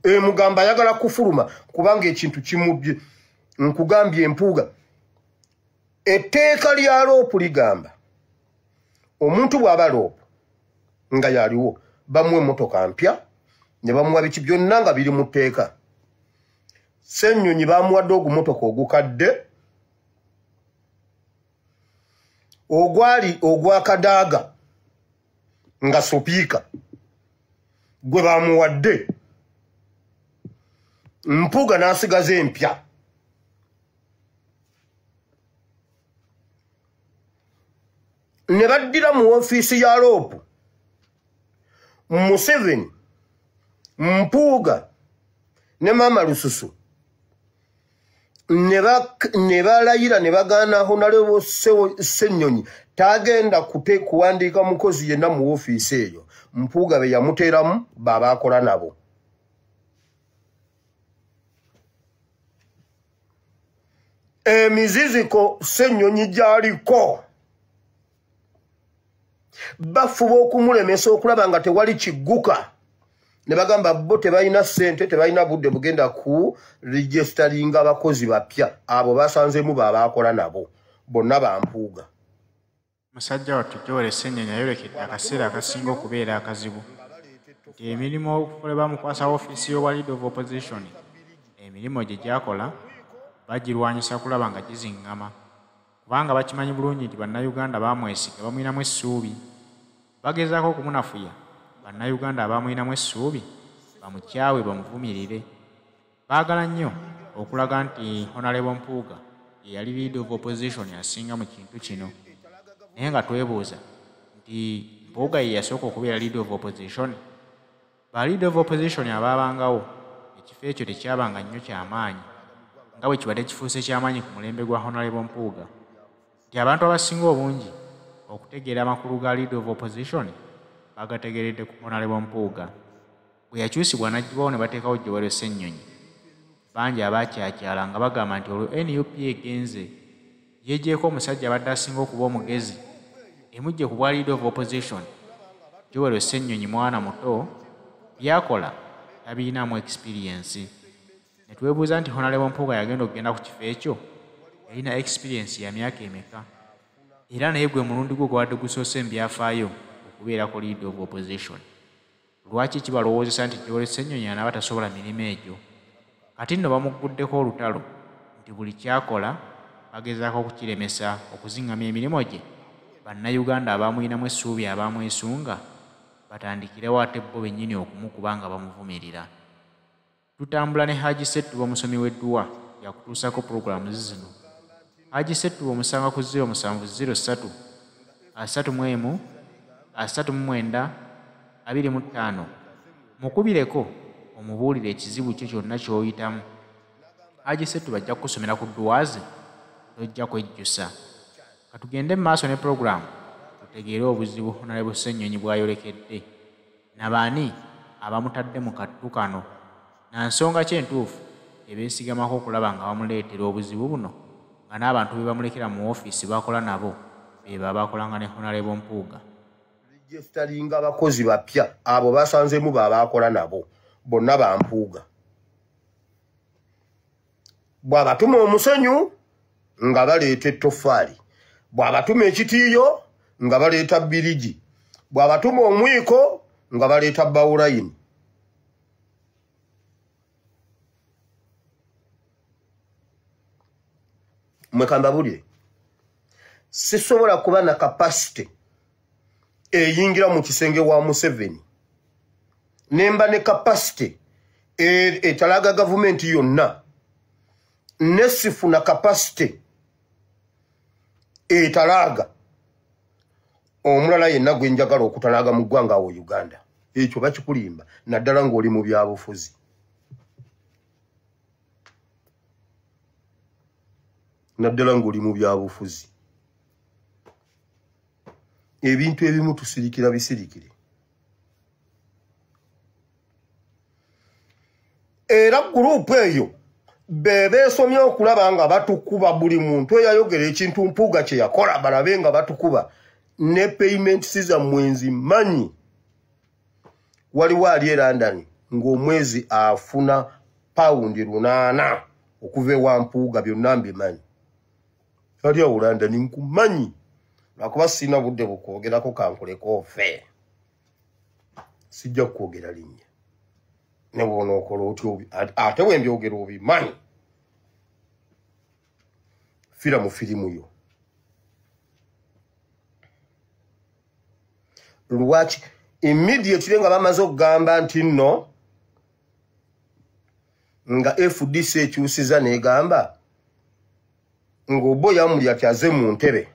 mugamba ayagala kufuluma kubanga ekintu kimubye nkugambye Mpuuga etteeka lya Lop ligamba omuntu bw'aba Lop nga yaliwo bamuwa emmotoka mpya ne bamuwa biki byonna nga biri mu tteeka. Ssenyonyi bamuwadde ogumotoka ogukadde ogwali ogwakadaaga nga supiika gwe bamuwadde. Mpuuga n'asigaza empya. Ne baddira mu ofiisi ya Lop Museveni, Mpuuga ne Maama Lususu ne balayira ne bagaana Honorable Ssenyonyi tagenda kuwandiika mukozi yenna mu ofiisi eyo. Mpuuga be yamuteeramu baba akola nabo. Emiziziko Ssenyonyi gy'aliko bafuba okumulemesa okulaba nga tewali kigguka. Ne bagamba bo tebalina ssente, tebalina budde bugenda ku registeringa abakozi bapya. Abo basanzemu baba akola nabo. Bonna ba Mpuuga. Musajja wattu Joel Ssenyonyi ayolekedde akaseera akasinga okubeera akazibu. Nti emirimu okukolebwa mukwasa ofiisi y'obwa Leader of Opposition, emirimu gye gyakola bagirwanyisa kulaba nga giziŋŋama. Kubanga bakimanyi bulungi nti bannayuganda baamwesiga bamuyinamu essuubi. Bagezaako okumunafuya bannayuganda abamuyinamu essuubi bamukyawe bamuvumirire. Baagala nnyo okulaga nti Honorable Mpuuga ye yali Leader of Opposition asinga mu kintu kino. Naye nga twebuuza nti Mpuuga ye yasooka okubeera Leader of Opposition? Ba Leader of Opposition abaabangawo ekifo ekyo tekyabanga nnyo ky'amaanyi nga bwe kibadde kifuuse ky'amaanyi ku mulembe gwa Honorable Mpuuga. Nti abantu abasinga obungi okutegeera amakulu ga Leader of Opposition bagategeredde ku Honorable Mpuuga. Bwe yakyusibwa n'aggyibwawo ne bateekawo Joel Ssenyonyi, bangi abaakyakyala nga bagamba nti olwo NUP egenze yeegyeko omusajja abadde asinga okuba omugezi emujje ku bwa Leader of Opposition. Joel Ssenyonyi mwana muto, byakola tabiinamu experience. Ne twebuuza nti Honorable Mpuuga yagenda okugenda ku kifo ekyo yalina experience ya myaka emeka, era naye gwe mulundi gwe gwadde gusoose mu byafaayo okubeerako Leader of Opposition. Lwaki kibalowoozesa nti Joel Ssenyonyi anaaba tasobola mirimu egyo? Kati nno bamuguddeko olutalo nti buli kyakola bagezaako okukiremesa okuziŋŋamya emirimu gye. Bannayuganda abamuyinamu essuubi abamwesunga batandikirewo ate bo bennyini okumukuba nga bamuvumirira. Tutambula ne Haji Settuba omusomi w'edduwa yakutuusako pulogulaamu zino. Haji Settuba omusanga ku 0703 31 39 25. Mukubireko omubuulire ekizibu kyo kyonna ky'oyitamu. Haji Settuba ajja kukusomera ku dduwaaze tojja kwejjusa. Katugende mu maaso ne pulogulaamu tutegeere obuzibu Honorable Ssenyonyi bw'ayolekedde nabaani abamutadde mu kattu kano, na nsonga ki entuufu ebeesigamako okulaba nga bamuleetera obuzibu buno nga n'abantu be bamulekera mu ofiisi bakola nabo be baba bakolanga ne Honorable Mpuuga. Registeringa abakozi bapya abo basanzemu baba akola nabo. Bonna ba Mpuuga. Bw'abatuma omusenyu nga baleeta ettoffaali, bw'abatuma ekitiiyo nga baleeta birigi, bw'abatuma omwiko nga baleeta bawulayini. Mwekamba bulye sisobola kuba na kapasite eyingira mu kisenge wa Museveni nemba ne kapasite etalaga gavumenti yonna nesifuna kapasite etalaga omulala yenna gwe njagala okutalaga mu ggwanga awo Uganda. Ekyo bakikulimba naddala ng'oli mu byabufuzi. Naddala ng'oli mu byabufuzi. Ebintu ebimu tusirikira bisirikire. Era gurupu eyo bebeesomye okulaba nga batukuba buli muntu eyayogera ekintu Mpuuga kye yakola balabe nga batukuba ne payment siza mwenzi manyi. Waliwo ali e London ng'omwezi afuna paundi 8 okuva ewa Mpuuga byonna mbimanyi. Ali awulanda ninkumanyi. Lwakuba sina budde bukwogerako kankuleko ofe. Sijja kwogera linnya. Ne bw'ona okola otyo ate wembyogera obimanyi. Fira mu firimu yo. Lwaki immediately nga bamaze okugamba nti nno nga FDC ekyusiza n'egamba ng'obbo yamuli ati aze mu ntebe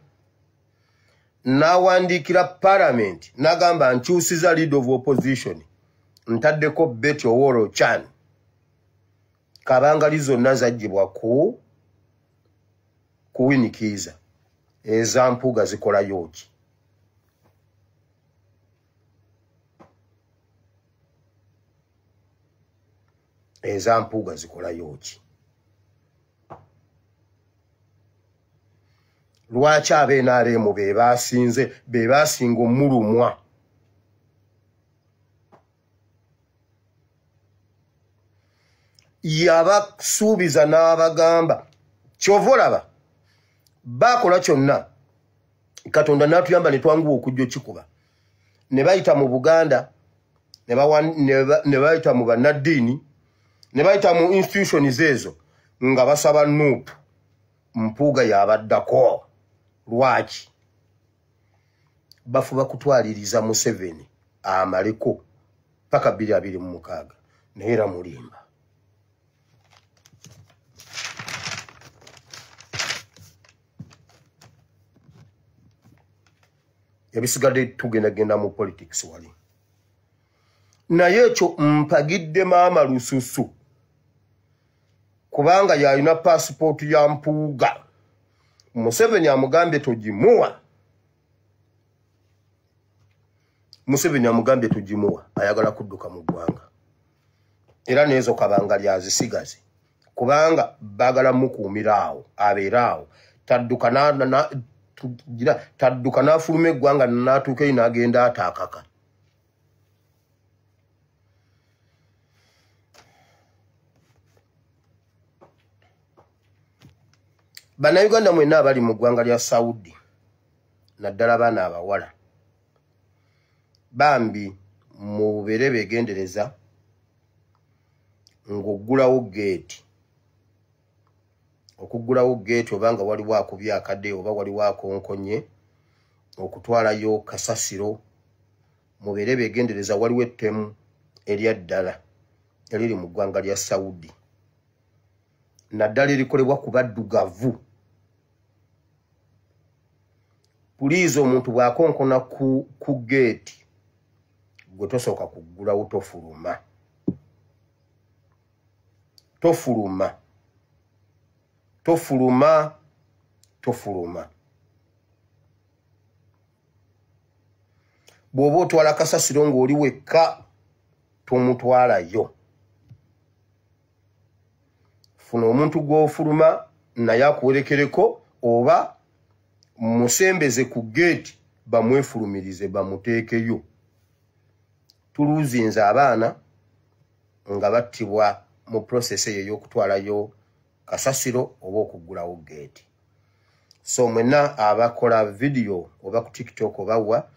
n'awandiikira parliament n'agamba nkyusiza leader of opposition ntaddeko Betty Oworo Chan kabangali zonna zaggyibwa ku kuwinikiiza eza Mpuuga zikolayo ki? Eza Mpuuga zikolayo ki? Lwaki ab'NRM be basinga omulumwa? Yabasuubiza n'abagamba kyova olaba bakola kyonna Katonda n'atuyamba ne twanguwa okujja okikuba ne bayita mu Buganda ne bayita mu bannaddiini ne bayita mu institutions ezo nga basaba Nuupu Mpuuga yabaddako. Lwaki bafuba kutwaliriza Museveni amaleko paka 2026 naye era mulimba. Ebisigadde tugenda mu politics wali. Naye ekyo mpagidde maama lususu kubanga yalina passport ya Mpuuga. Museveni amugambye togimuwa. Museveni amugambye togimuwa ayagala kudduka mu ggwanga. Era nezo kabanga lyazisigaze kubanga bagala mukuumira awo abeera awo tadduka n'afuluma eggwanga n'atuuka n'agenda ataakaka. Bannayuganda mwenna abali mu ggwanga lya Saudi naddala baana abawala Bambi mubeere beegendereza ng'oggulawo geeti. Okuggulawo geeti obanga waliwo akubya akadde oba waliwo akonkonye okutwalayo kasasiro mubeere beegendereza waliwo ettemu erya ddala eriri mu ggwanga lya Saudi naddala erikolebwa ku baddugavu. Puliizi omuntu bw'akonkona ku geeti gwe tosooka kuggulawo tofuluma. Tofuluma. Tofuluma. Tofuluma. Bw'oba otwala kasasiro ng'oli wekka tomutwalayo. Funa omuntu gw'ofuluma naye akuwerekereko oba musembeze ku geeti bamwefulumirize bamuteekeyo. Tuluuzinze abaana nga battibwa mu process eyo ey'okutwalayo kasasiro oba okuggulawo geeti. So mwenna abakola video oba ku TikTok oba wa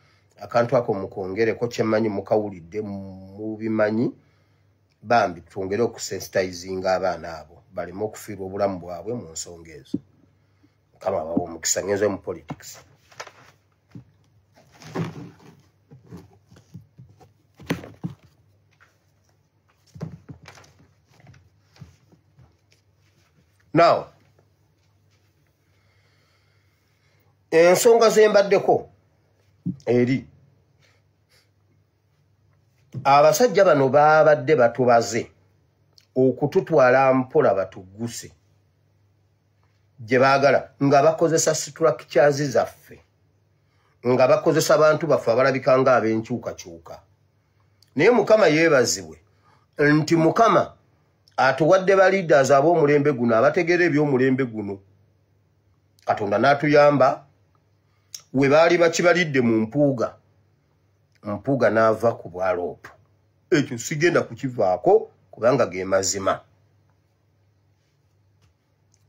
akantu ako mukongereko kyemmanyi mukawulidde mubimanyi Bambi twongere okusensitizinga abaana abo baleme okufiirwa obulamu bwabwe mu nsonga ezo. Kama bawo omukisa ngenze mu politics. Now, ensonga zembaddeko eri abasajja bano babadde batubaze okututwala mpola batuguse gye baagala nga bakozesa structures zaffe nga bakozesa abantu baffe abalabika nga ab'enkyukakyuka. Naye Mukama yeebazibwe nti Mukama atuwadde ba leaders ab'omulembe guno abategeera eby'omulembe guno. Katonda n'atuyamba we baali bakibalidde mu Mpuuga. Mpuuga n'ava ku bwa Lop. ekyo sigenda kukivaako kubanga ge mazima.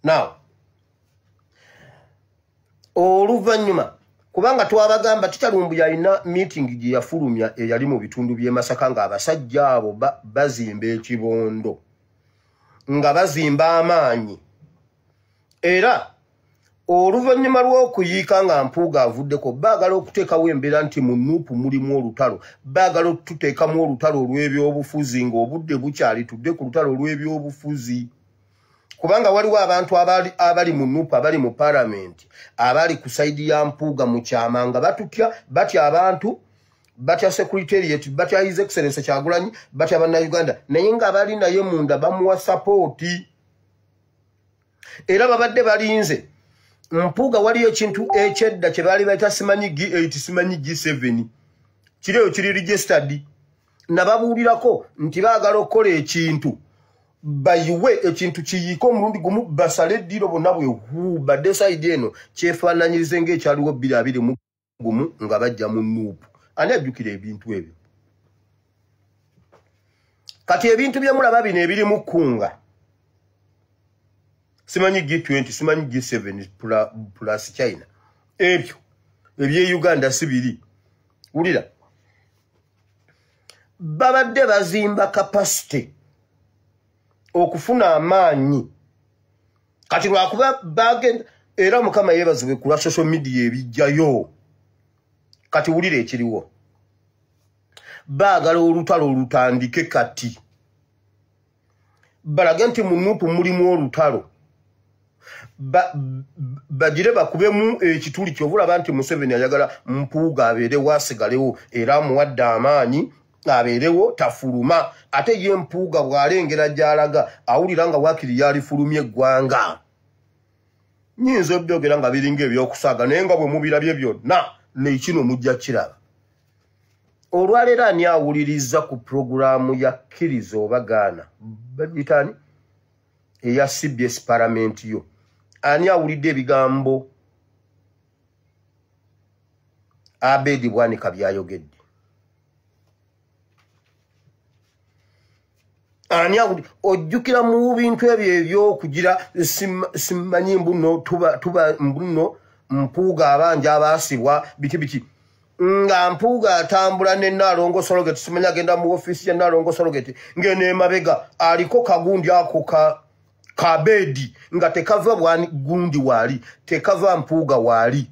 Now oluvannyuma kubanga twabagamba Tikyalumbu yalina meeting gye yafulumya eyali mu bitundu by'e Masaka ng'abasajja abo bazimba ekibondo nga bazimba amaanyi era oluvannyuma lw'okuyiika nga Mpuuga avuddeko baagala okuteekawo embeera nti mu Nuupu mulimu olutalo, baagala okututeekamu olutalo olw'ebyobufuzi ng'obudde bukyali tudde ku lutalo olw'ebyobufuzi kubanga waliwo abantu abali mu Nuupu abali mu Parliament abali ku saidi ya Mpuuga mu kyama nga batya abantu batya Secretariat batya His Excellency Kyagulanyi batya Bannayuganda naye nga bali naye munda bamuwa sapooti era babadde balinze Mpuuga waliyo ekintu ekyedda kye baali bayita simanyi G8 simanyi G7 kiriyo kiri registered nababuulirako nti baagala okukola ekintu bayiwe ekintu kiyiika omulundi gumu basale eddiro bonna bwe badde saidi eno kyefaananyirize ng'ekyaliwo 221 nga bajja mu Nuupu. Ani ajjukira ebintu ebyo? Kati ebintu bye mulaba bino ebirimu Kkunga simanyi G20 simanyi G7 plus China ebyo ebye Uganda sibiri wulira babadde bazimba capacity okufuna amaanyi kati lwakuba bagenda era Mukama yeebazibwe ku lwa social media ebijjayo kati wulira ekiriwo baagala olutalo olutandike kati balage nti mu Nuupu mulimu olutalo bagire bakubemu ekituli kyovulaba nti Museveni ayagala Mpuuga abeerewo asigalewo era amuwadde amaanyi abeerewo tafuluma ate ye Mpuuga bw'alengera gy'alaga awulira nga waakiri yalifulumya eggwanga. Nyinza obyogera nga biringa ebyokusaaga naye nga bwe mubirabye byonna nekino mujja kiraba. Olwaleero ani awuliriza ku puroguraamu ya kkiriza oba gaana bagitani eya CBS Parliament yo ani awulidde ebigambo Abedi Bwanika byayogedde? Ani awulidde ojjukira mu bintu ebyo ebyokugira simanyi mbuno tuba mbuno Mpuuga abanja abaasibwa biki nga Mpuuga atambula ne Nalongo Sorogeti simanyi agenda mu office ya Nalongo Sorogeti ngene mabega aliko kagundi ako kabedi nga tekava bwani gundi wali tekava Mpuuga wali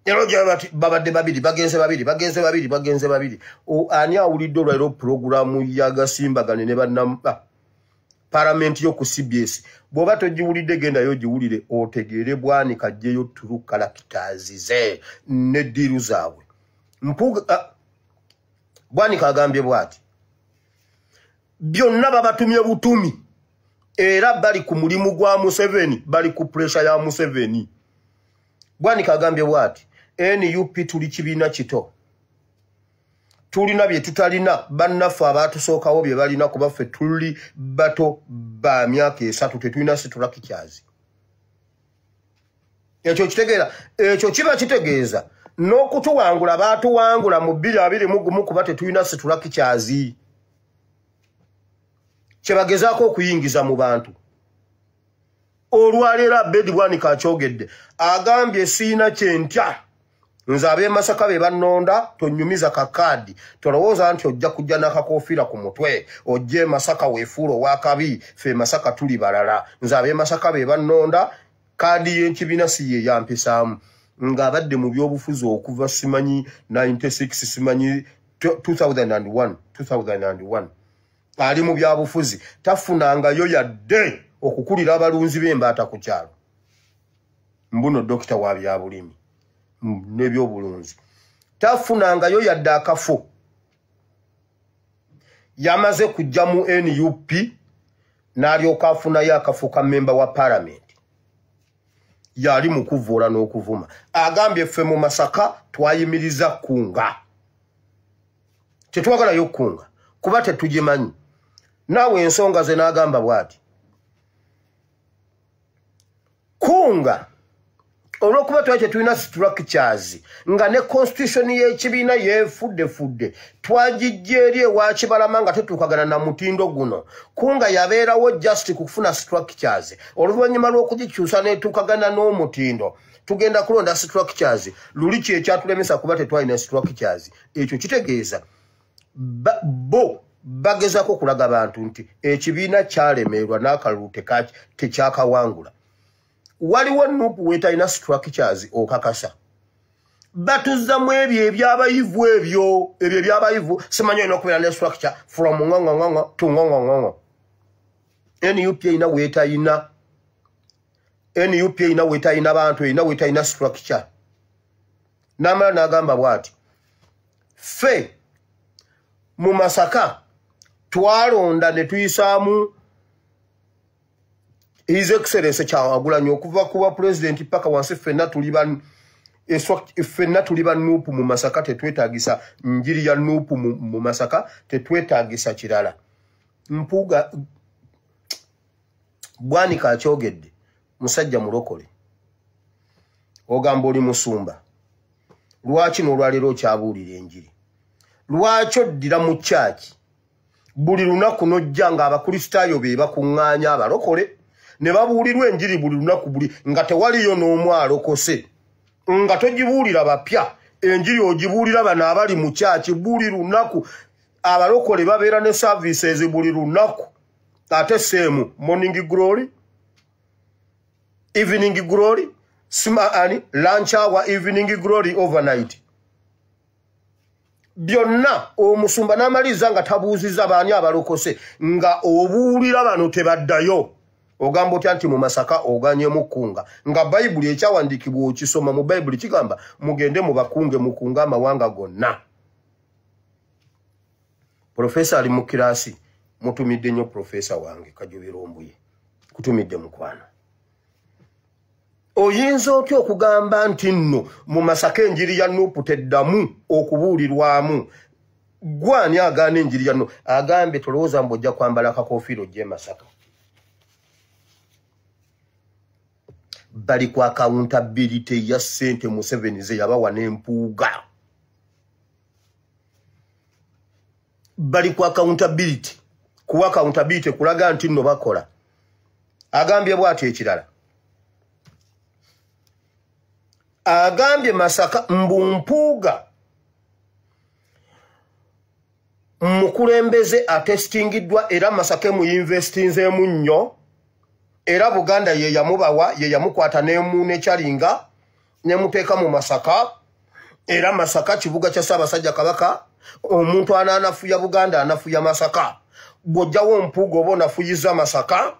Erojja babadde babiri bagenze babiri ani awulidde olwaleero programu ya gasimbagane ne banna Parliament yo ku CBS bwoba togiwulidde gendayo giwulire otegeere Bwanika ajjeyo tulu characters ze ne diru zaabwe. Mpuuga Bwanika agambye bwati byonna babatumye butumi era bali ku mulimu gwa Museveni bali ku pressure ya Museveni. Bwanika agambye bwati NUP tuli kibiina kito tulina bye tutalina bannaffe abaatusookawo bye balina kuba ffe tuli bato ba myaka 3 tetulina situlaki kyazi. Ekyo kitegeera ekyo kiba kitegeeza n'okutuwangula baatuwangula mu 2021 kuba tetulina situlaki kyazi kyebagezaako okuyingiza mu bantu. Olwaleero Abedi Bwanika akyogedde agambye siina kyentya nze ab'e Masaka be bannonda tonyumiza kakaadi tolowooza nti ojja kujja n'akakofiira ku mutwe ojje Masaka weefuula owakabi ffe Masaka tuli balala nze ab'e Masaka be bannonda kaadi y'ekibiina si ye yampisaamu ng'abadde mu byobufuzi okuva simanyi 96 simanyi 2001 ali mu byabufuzi tafunangayo yadde okukulira abalunzi b'embaata ku kyalo mbuno dokita wa byabulimi n'ebyobulunzi tafunangayo yadde akafo yamaze kujja mu NUP n'alyoka afunayo akafo ka memba wa Parliament yali mu kuvoola n'okuvuma agambye ffe mu Masaka twayimiriza Kkunga tetwagalayo Kkunga kuba tetugimanyi naawe ensonga ze n'agamba bwati Kkunga olwokuba twali tulina structures nga ne constitution y'ekibiina yeefudde twagijja eri ewa Kibalama nga tetuukagana na mutindo guno kunga yabeerawo just kufuna structures oluvannyuma lw'okugikyusa netuukagana n'omutindo tugenda kulonda structures luli kyekyatulemesa kuba tetwalina structures ekyo kitegeeza bo bagezako okulaga abantu nti ekibiina kyalemerwa n'akalulu tekyakawangula waliwo nupu wetalina structures okakasa batuzzamu ebyo ebyabayivu ebyo ebyabayivu simanyi olina okubeera ne structure from ngongongong'o to ngongongong'o NUP ina wetalina bantu ina wetalina structure n'amala n'agamba bw'ati ffe mu Masaka twalonda ne tuyisaamu His Excellency Kyawagulanyi okuva kuba president paka wansi ffenna tuli ba nupu mu Masaka tetwetaagisa njiri ya nupu mu Masaka tetwetaagisa kirala Mpuuga Bwanika akyogedde musajja mulokole ogamba oli musumba lwaki n'olwaleero okyabuulira enjiri lwaki oddira mu kyaki buli lunaku n'ojja nga abakristaayo be bakuŋŋaanya abalokole ne babuulirwa enjiri buli lunaku buli nga tewaliyo n'omu alokose nga togibuulira bapya enjiri ogibuulira bano abali mu kyaki buli lunaku abalokole babeera ne services buli lunaku ate seemu morning glory evening glory lunch hour evening glory overnight byonna omusumba n'amaliza nga tabuuziza baani abalokose nga obuulira bano tebaddayo ogamba otya nti mu Masaka oganye mukunga nga Bayibuli ekyawandiikibwa okisoma mu Bayibuli kigamba mugende mu bakunge mukunga amawanga gonna Profesa ali mu kirasi mutumidde nnyo profesa wange Kajubiro Ombuye kutumidde mukwano oyinza otya okugamba nti nno mu Masaka enjiri ya Nuupu teddamu okubuulirwamu gwani agaana enjiri ya Nuupu agambe tolowooza mbojja kwambala akakofiiro gye Masaka bali ku accountability ya ssente Museveni ze yabawa n'Empuuga bali ku accountability kulaga nti nno bakola agambye bw'ati ekirala agambye Masaka Mpuuga mukulembeze atestingiddwa era Masaka mu investinzeemu nnyo era Buganda ye yamubawa ye yamukwata n'ekyalinga nemuteeka mu Masaka era Masaka kibuga kya Ssaabasajja Kabaka omuntu anafuya Buganda anafuya Masaka bw'ojjawo Mpuuga oba onafuyiza Masaka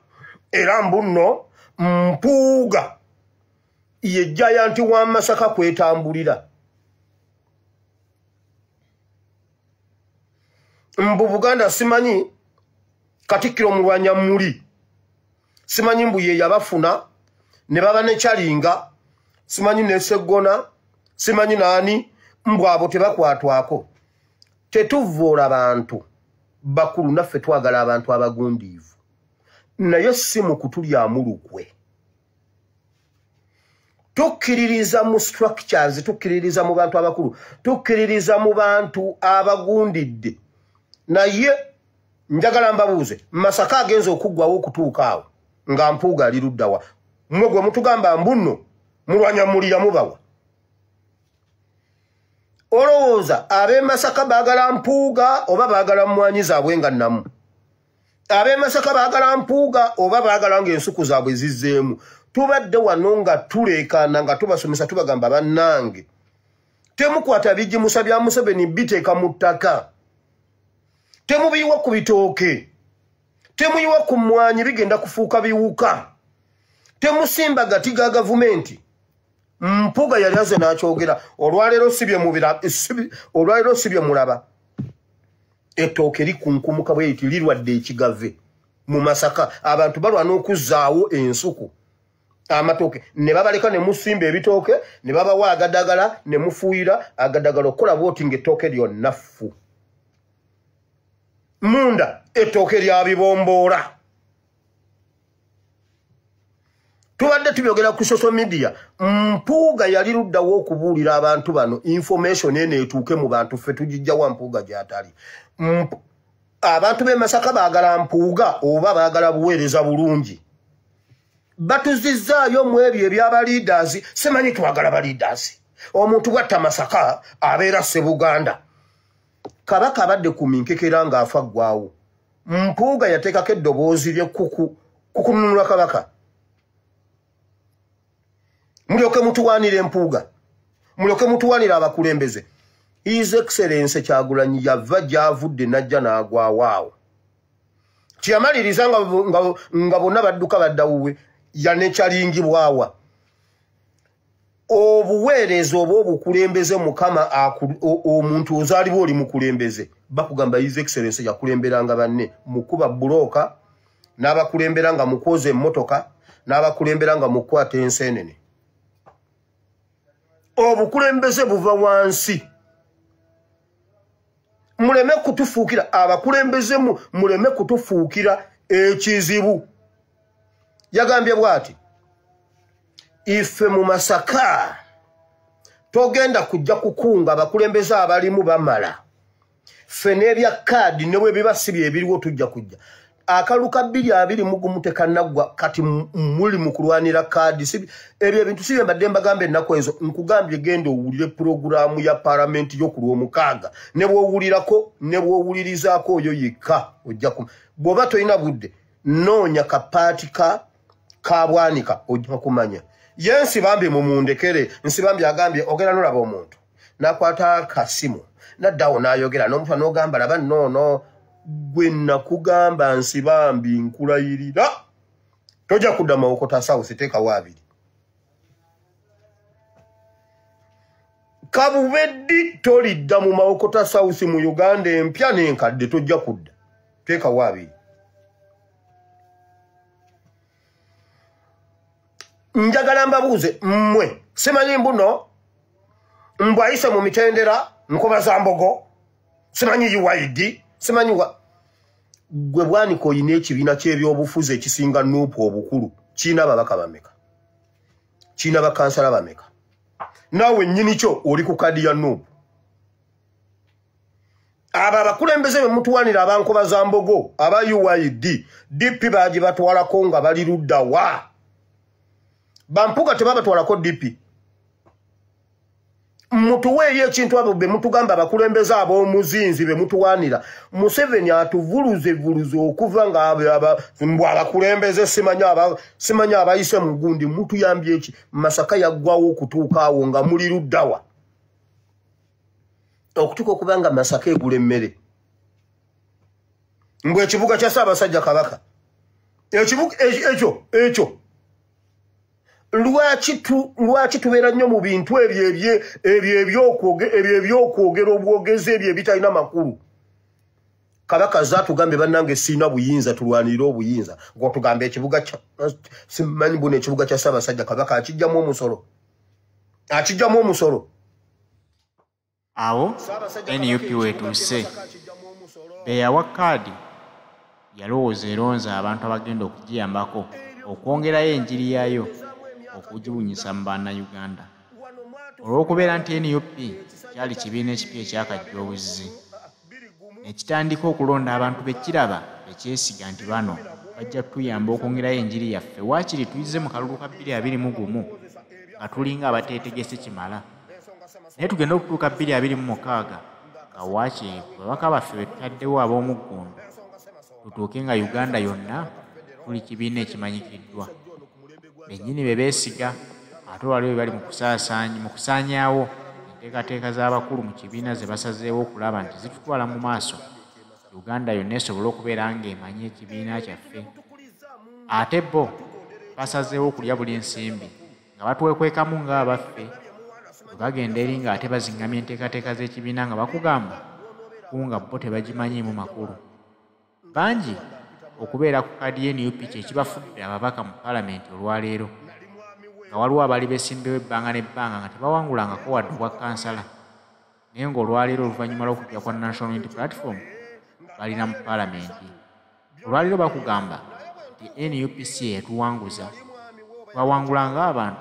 era mbuno Mpuuga ye giant wa Masaka kwetambulira mbu Buganda simanyi Katikkiro mulwanya muli simanyi mbu ye yabafuna ne baba ne kyalinga simanyi ne Sseggona simanyi nani mbu abo tebakwatwako tetuvvoola bantu bakulu naffe twagala abantu abagundiivu naye si mu kutulyamu lukwe tukkiririza mu structures tukkiririza mu bantu abakulu tukkiririza mu bantu abagundidde naye njagala mbabuuze Masaka agenza okuggwawo okutuuka awo nga Mpuuga ali luddawa mmwe gwe mutugamba mbuno mulwanya mulira mubawa olowooza ab'e Masaka baagala Mpuuga oba baagala mmwanyi zaabwe nga nnamu ab'e Masaka baagala Mpuuga oba baagala ng'ensuku zaabwe zizzeemu tubadde wano nga tuleekaana nga tubasomesa tubagamba bannange temukwata bigimusa bya Museveni biteeka mu ttaka temubiyiwa ku bitooke temuyiwa ku mmwanyi bigenda kufuuka biwuka temusimba gati ga gavumenti Mpuuga yali aze n'akyogera olwaleero sibye mulaba ettooke likunkumuka bwe liti lirwadde ekigave mu Masaka abantu balwana okuzzaawo ensuku amatooke ne babaleka ne musimba ebitooke ne babawa agadagala ne mufuuyira agadagala okukola bwoti ng'ettooke lyonna ffu munda ettooke lya bibomboola Tubadde tubyogera ku social media. Mpuuga yali luddawo okubuulira abantu bano information ene etuuke mu bantu ffe tugijjawa Mpuuga gy'atali. Abantu b'e Masaka baagala Mpuuga oba baagala buweereza bulungi. Batuzizzaayo mu ebyo eby'aba leaders, simanyi twagala ba leaders. Omuntu bwatta Masaka abeera Ssebuganda. Kabaka abadde ku minkekera ng'afa ggwawo. Mpuuga yateekako eddoboozi ly'ekukununula Kabaka. Mulyoke mutuwaanire Mpuuga. Mulyoke mutuwaanire abakulembeze. His Excellency Kyagulanyi yava gy'avudde najja n'agwawaawo. Kyamaliriza nga bonna badduka baddawuwe yanekyalingibwawa. Obuweereza oba obukulembeze Mukama omuntu ozaalibwa oli mukulembeze. Bakugamba His Excellency yakulemberanga banne mukuba bulooka, n'abakulemberanga mukwoza emmotoka, n'abakulemberanga mukwata enseenene. Obukulembeze buva wansi. Muleme kutufuukira abakulembeze muleme kutufuukira ekizibu. Yagambye bw'ati, ife mu Masaka togenda kujja kukunga abakulembeze abalimu bamala. Ffe n'ebya kaadi ne bwe biba si bye biriwo tujja kujja. Akaluka 220 tekanaggwa kati muli mu kulwanira kaadi. Ebyo ebintu si bye mbadde mbagamba ennaku ezo. Nkugambye genda owulire pulogulaamu ya palamenti yo ku Lwomukaaga. Ne bw'owulirako ne bw'owulirizaako oyo yekka ojja ku. Bw'oba tolina budde noonya kapaati ka bwanika ojja kumanya. Ye Nsibambi mumundekere. Nsibambi agambye ogera nolaba omuntu n'akwata akasimu n'addawo n'ayogera n'omuntu n'ogamba laba noono gwe nakugamba Nsibambi nkulayirira tojja kudda Mawokota South teekawo abiri. Kabubeddi tolidda mu Mawokota South mu Uganda empya n'enkadde tojja kudda teekawo abiri. Njagala mbabuuze mmwe simanyi mbuno mbwayise mu mitendera nkoba za mbogo simanyi UID simanyi wa gwe bwaniko oyina ekibiina ky'ebyobufuzi ekisinga Nuupu obukulu kiina ababaka bameka, kiina bakansala bameka, naawe nnyini kyo oli ku kadi ya Nuupu. Abo abakulembeze be mutuwanira abankoba za mbogo aba UID DP bagibatwalako nga bali ludda wa Bampuuga tebabatwalako DP. Mutuweeyo ekintu abo be mutugamba abakulembeze ab'omuzinzi be mutuwaanira. Museveni atuvuluze okuva nga abakulembeze simanyi abayise mu gundi mutuyambye eki. Masaka yaggwawo okutuuka awo nga muli luddawa. Okutuuka okubanga Masaka egula emmere. Mbwe ekibuga kya Ssaabasajja Kabaka. Ekibuga ekyo. Lwaki tubeera nnyo mu bintu ebyo ebyokwogera obwogezi ebyo ebitalina makulu. Kabaka zaatugambe bannange siina buyinza tulwanire obuyinza. Ng'otugamba ekibuga simanyi buno ekibuga kya Ssaabasajja Kabaka akijjamu omusolo. Awo NUP weetuuse be yawa kaadi yalowooza eronza abantu abagenda okugiyambako okwongerayo enjiri yaayo okugibunyisa mu bannayuganda. Olw'okubeera nti NUP kyali kibiina ekipya ekyakajjoobuzi nekitandika okulonda abantu bekiraba bekyesiga nti bano bajja kutuyamba okwongerayo enjiri yaffe waakiri tuyize mu kalulu ka 2021 nga tulinga abateetegese kimala naye tugenda okutuuka 2026 nga waakiri babaka baffe betutaddewo ab'omuggundu tutuuke nga Uganda yonna tuli kibiina ekimanyikiddwa. Bennyini be beesiga ate waliwo bali mu kusaanyaawo enteekateeka z'abakulu mu kibiina ze basazeewo okulaba nti zitutwala mu maaso Uganda yonna esobole okubeera ng'emanyi ekibiina kyaffe. Ate bo basazeewo okulya buli ensimbi nga batwekwekamu ng'abaffe bwe bagenda eri ng'ate bazingamya enteekateeka z'ekibiina nga bakugamba kunga bo tebagimanyiimu makulu. Bangi okubeera ku kadi y'NUP kye kibafudde ababaka mu Paalamenti olwaleero nga waliwo abali beesimbewo ebbanga n'ebbanga nga tebawangulangako wadde obwa kansala naye ng'olwaleero oluvannyuma lw'okujja kwa National Unity Platform balina mu Paalamenti. Olwaleero bakugamba nti NUP si yetuwanguza twawangulanga abantu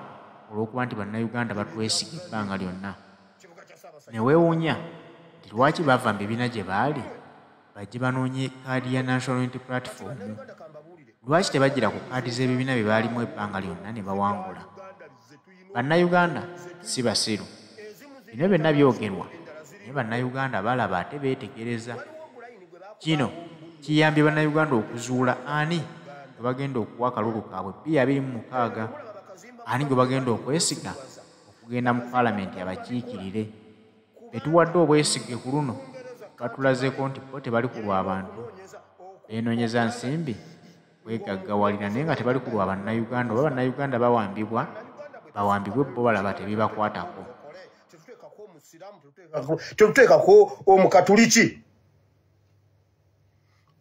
olw'okuba nti bannayuganda batwesiga ebbanga lyonna. Ne weewuunya nti lwaki bava mu bibiina gye baali bajje banoonye kaadi ya National Unity Platform. Lwaki tebagira ku kaadi z'ebibiina bye baalimu ebbanga lyonna ne bawangula? Bannayuganda si basiru. Bino byonna byogerwa naye bannayuganda balaba ate beetegereza. Kino kiyambye bannayuganda okuzuula ani gwe bagenda okuwa akalulu kaabwe 226, ani gwe bagenda okwesiga okugenda mu paalamenti abakiikirire. Betuwadde obwesige ku luno batulazeeko nti bo tebali ku lw'abantu, beenoonyeza nsimbi kwegaggawalira naye nga tebali ku lwa bannayuganda. Oba bannayuganda bawambibwe bo balaba tebibakwatako. Tetuteekako omukatuliki.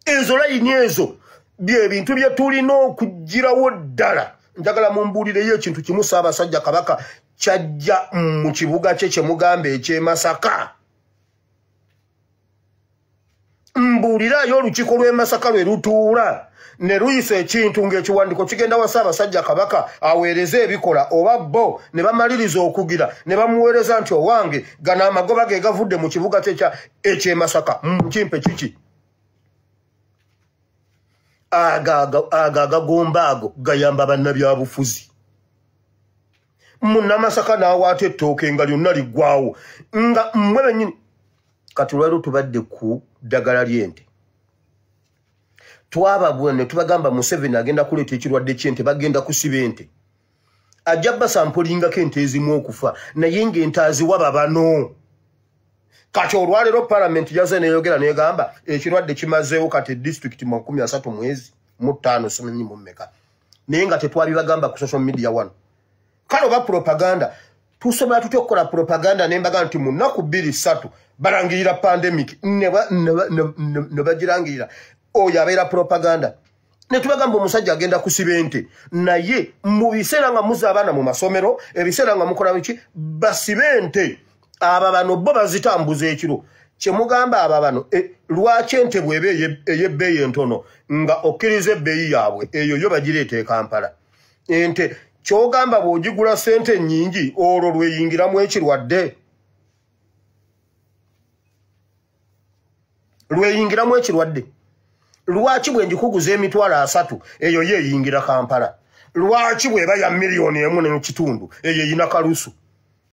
Ezo layini ezo byebintu bye tulina okugirawo ddala. Njagala mumbuulireyo ekintu kimu Ssaabasajja Kabaka kyajja mu kibuga kye kyemugamba eky'e Masaka. Mbuulirayo olukiiko lw'e Masaka lwe lutuula ne luyisa ekintu ng'ekiwandiiko kigenda wa Ssaabasajja Kabaka aweereze ebikola oba bo ne bamaliriza okugira ne bamuweereza nti owange gano amagoba ge gavudde mu kibuga kye eky'e Masaka. Kimpe kiki? Agagomba ago gayamba bannabyabufuzi. Munnamasaka n'awaata ettooke nga lyonna liggwawo nga mmwe bennyini. Kati lwali tubadde ku ddagala ly'ente. Twababwe ne tubagamba Museveni agenda kuleeta ekirwadde ky'ente, bagenda kusiba ente. Ajja basampulingako ente ezimu okufa naye ng'ente aziwaba bano. Kati olwaleero paalamenti yazze neeyogera n'egamba ekirwadde kimazeewo kati disitulikiti 30 mwezi mu 5 simanyi mu mmeka. Naye nga tetwabibagamba ku social media wano. Kale oba propaganda tusobola tutya okukola propaganda nembaga nti mu nnaku 2-3 balangirira pandemic ne bagirangirira oyo abeera propaganda. Ne tubagamba omusajja agenda kusiba ente naye mu biseera nga muza abaana mu masomero ebiseera nga mukola biki basibe ente. Aba bano bo bazitambuza ekiro kyemugamba aba bano lwaki ente bw'eba ey'ebbeeyi entono nga okkiriza ebbeeyi yaabwe eyo yo bagireeta e Kampala. Ente kyogamba bw'ogigula ssente nnyingi olwo lweyingiramu ekirwadde. Lweyingiramu ekirwadde. Lwaki bwe njikuguza emitwalo 3 eyo yeeyingira Kampala? Lwaki bw'eba ya 1,1 eyo eyina kalusu?